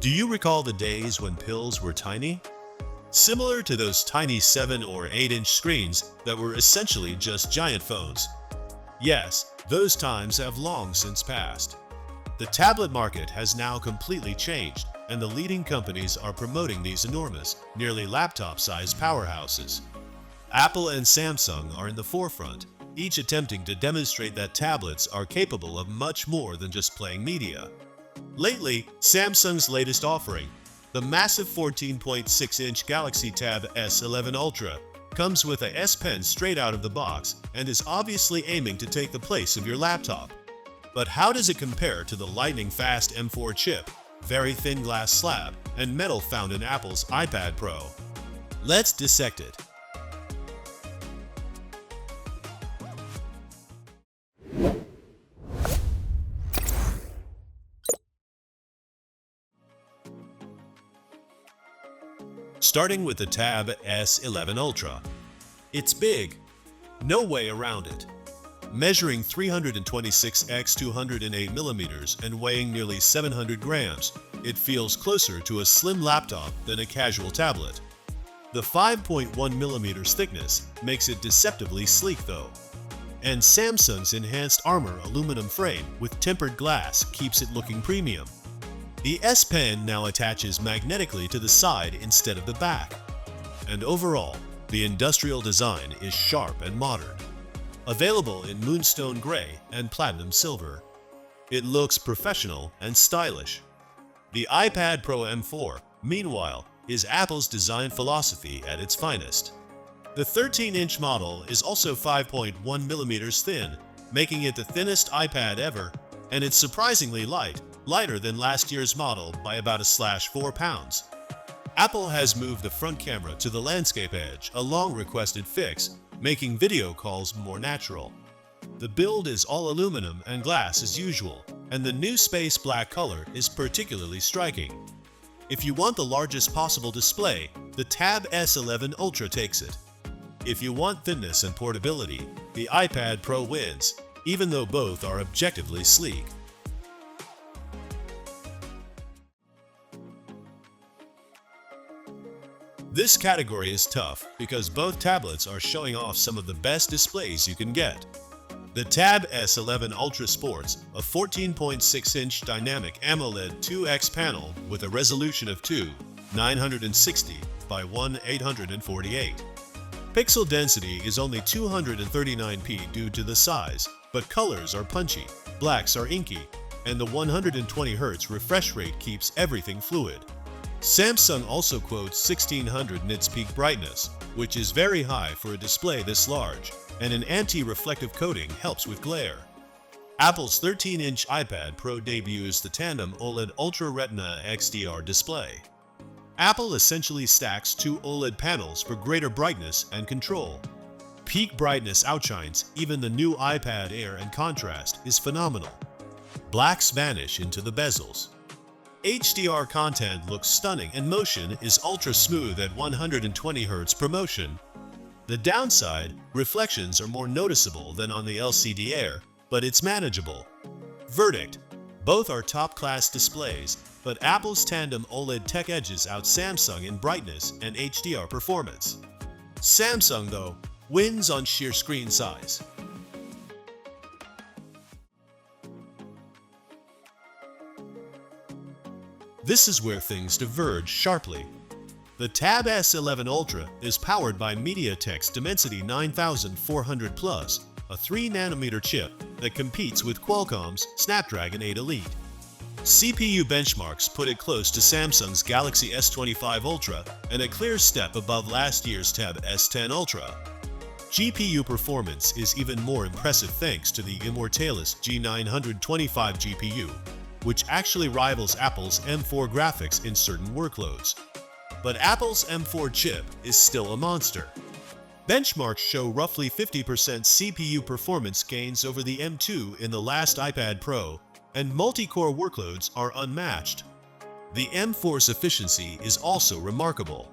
Do you recall the days when pills were tiny? Similar to those tiny 7 or 8-inch screens that were essentially just giant phones. Yes, those times have long since passed. The tablet market has now completely changed, and the leading companies are promoting these enormous, nearly laptop-sized powerhouses. Apple and Samsung are in the forefront, each attempting to demonstrate that tablets are capable of much more than just playing media. Lately, Samsung's latest offering, the massive 14.6-inch Galaxy Tab S11 Ultra, comes with a S Pen straight out of the box and is obviously aiming to take the place of your laptop. But how does it compare to the lightning-fast M4 chip, very thin glass slab, and metal found in Apple's iPad Pro? Let's dissect it. Starting with the Tab S11 Ultra. It's big. No way around it. Measuring 326 x 208 millimeters and weighing nearly 700 grams, it feels closer to a slim laptop than a casual tablet. The 5.1 millimeters thickness makes it deceptively sleek though. And Samsung's enhanced armor aluminum frame with tempered glass keeps it looking premium. The S Pen now attaches magnetically to the side instead of the back. And overall, the industrial design is sharp and modern. Available in moonstone gray and platinum silver. It looks professional and stylish. The iPad Pro M4, meanwhile, is Apple's design philosophy at its finest. The 13-inch model is also 5.1 millimeters thin, making it the thinnest iPad ever, and it's surprisingly lighter than last year's model by about 4 pounds. Apple has moved the front camera to the landscape edge, a long-requested fix, making video calls more natural. The build is all aluminum and glass as usual, and the new space black color is particularly striking. If you want the largest possible display, the Tab S11 Ultra takes it. If you want thinness and portability, the iPad Pro wins, even though both are objectively sleek. This category is tough because both tablets are showing off some of the best displays you can get. The Tab S11 Ultra sports a 14.6-inch dynamic AMOLED 2X panel with a resolution of 2,960 by 1,848. Pixel density is only 239p due to the size, but colors are punchy, blacks are inky, and the 120Hz refresh rate keeps everything fluid. Samsung also quotes 1600 nits peak brightness, which is very high for a display this large, and an anti-reflective coating helps with glare. Apple's 13-inch iPad Pro debuts the tandem OLED Ultra Retina XDR display. Apple essentially stacks two OLED panels for greater brightness and control. Peak brightness outshines even the new iPad Air, and contrast is phenomenal. Blacks vanish into the bezels. HDR content looks stunning and motion is ultra smooth at 120Hz per motion. The downside, reflections are more noticeable than on the LCD Air, but it's manageable. Verdict: both are top-class displays, but Apple's tandem OLED tech edges out Samsung in brightness and HDR performance. Samsung, though, wins on sheer screen size. This is where things diverge sharply. The Tab S11 Ultra is powered by MediaTek's Dimensity 9400 Plus, a 3nm chip that competes with Qualcomm's Snapdragon 8 Elite. CPU benchmarks put it close to Samsung's Galaxy S25 Ultra and a clear step above last year's Tab S10 Ultra. GPU performance is even more impressive thanks to the Immortalis G925 GPU, which actually rivals Apple's M4 graphics in certain workloads. But Apple's M4 chip is still a monster. Benchmarks show roughly 50% CPU performance gains over the M2 in the last iPad Pro, and multi-core workloads are unmatched. The M4's efficiency is also remarkable.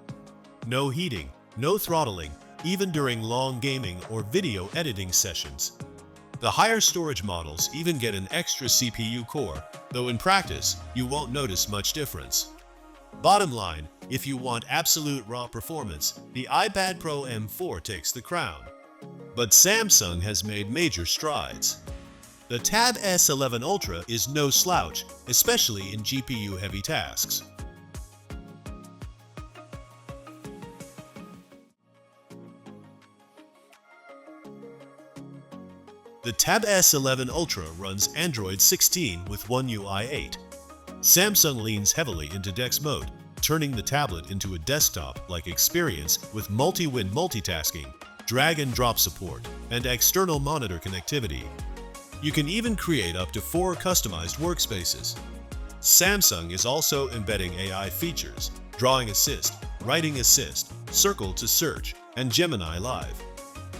No heating, no throttling, even during long gaming or video editing sessions. The higher storage models even get an extra CPU core, though in practice, you won't notice much difference. Bottom line, if you want absolute raw performance, the iPad Pro M4 takes the crown. But Samsung has made major strides. The Tab S11 Ultra is no slouch, especially in GPU-heavy tasks. The Tab S11 Ultra runs Android 16 with One UI 8. Samsung leans heavily into DeX mode, turning the tablet into a desktop-like experience with multi-win multitasking, drag-and-drop support, and external monitor connectivity. You can even create up to 4 customized workspaces. Samsung is also embedding AI features, Drawing Assist, Writing Assist, Circle to Search, and Gemini Live.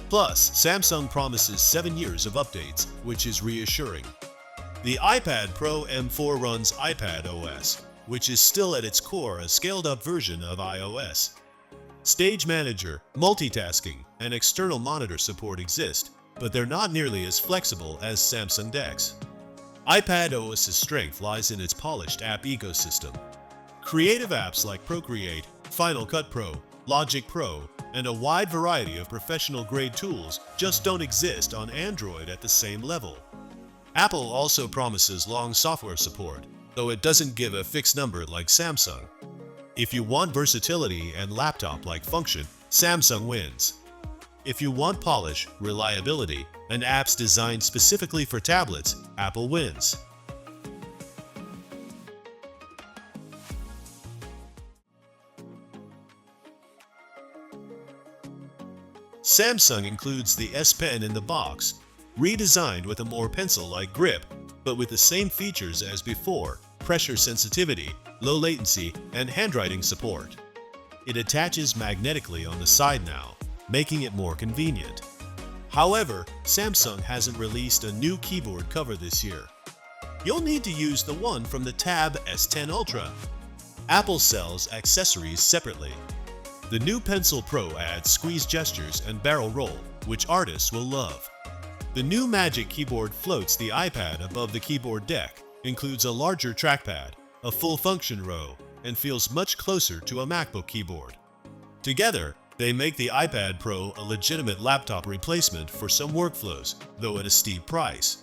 Plus, Samsung promises 7 years of updates, which is reassuring. The iPad Pro M4 runs iPad OS, which is still at its core a scaled-up version of iOS. Stage Manager, multitasking, and external monitor support exist, but they're not nearly as flexible as Samsung DeX. iPad OS's strength lies in its polished app ecosystem. Creative apps like Procreate, Final Cut Pro, Logic Pro, and a wide variety of professional-grade tools just don't exist on Android at the same level. Apple also promises long software support, though it doesn't give a fixed number like Samsung. If you want versatility and laptop-like function, Samsung wins. If you want polish, reliability, and apps designed specifically for tablets, Apple wins. Samsung includes the S Pen in the box, redesigned with a more pencil-like grip, but with the same features as before: pressure sensitivity, low latency, and handwriting support. It attaches magnetically on the side now, making it more convenient. However, Samsung hasn't released a new keyboard cover this year. You'll need to use the one from the Tab S10 Ultra. Apple sells accessories separately. The new Pencil Pro adds squeeze gestures and barrel roll, which artists will love. The new Magic Keyboard floats the iPad above the keyboard deck, includes a larger trackpad, a full function row, and feels much closer to a MacBook keyboard. Together, they make the iPad Pro a legitimate laptop replacement for some workflows, though at a steep price.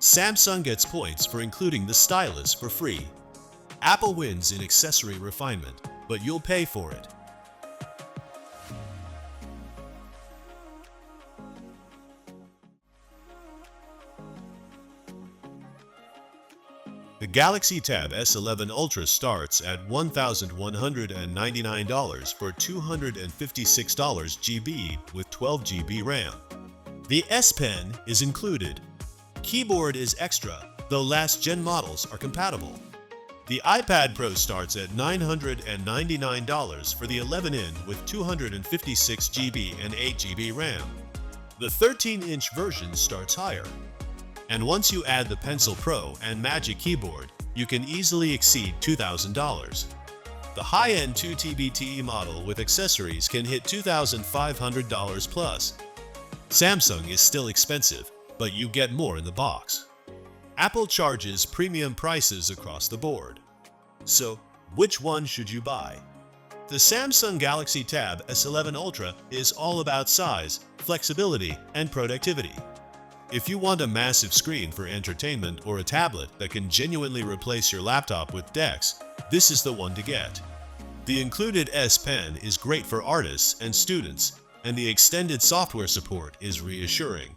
Samsung gets points for including the stylus for free. Apple wins in accessory refinement, but you'll pay for it. The Galaxy Tab S11 Ultra starts at $1,199 for $256 GB with 12 GB RAM. The S Pen is included. Keyboard is extra, though last-gen models are compatible. The iPad Pro starts at $999 for the 11-in with 256 GB and 8 GB RAM. The 13-inch version starts higher. And once you add the Pencil Pro and Magic Keyboard, you can easily exceed $2,000. The high-end 2TB model with accessories can hit $2,500 plus. Samsung is still expensive, but you get more in the box. Apple charges premium prices across the board. So, which one should you buy? The Samsung Galaxy Tab S11 Ultra is all about size, flexibility, and productivity. If you want a massive screen for entertainment or a tablet that can genuinely replace your laptop with DeX, this is the one to get. The included S Pen is great for artists and students, and the extended software support is reassuring.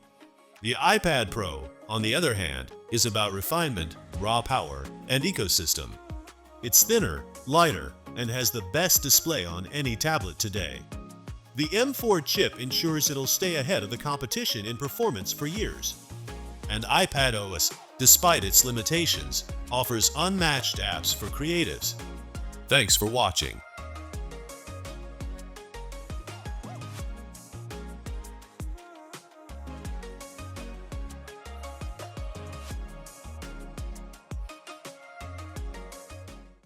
The iPad Pro, on the other hand, is about refinement, raw power, and ecosystem. It's thinner, lighter, and has the best display on any tablet today. The M4 chip ensures it'll stay ahead of the competition in performance for years. And iPad OS, despite its limitations, offers unmatched apps for creatives. Thanks for watching.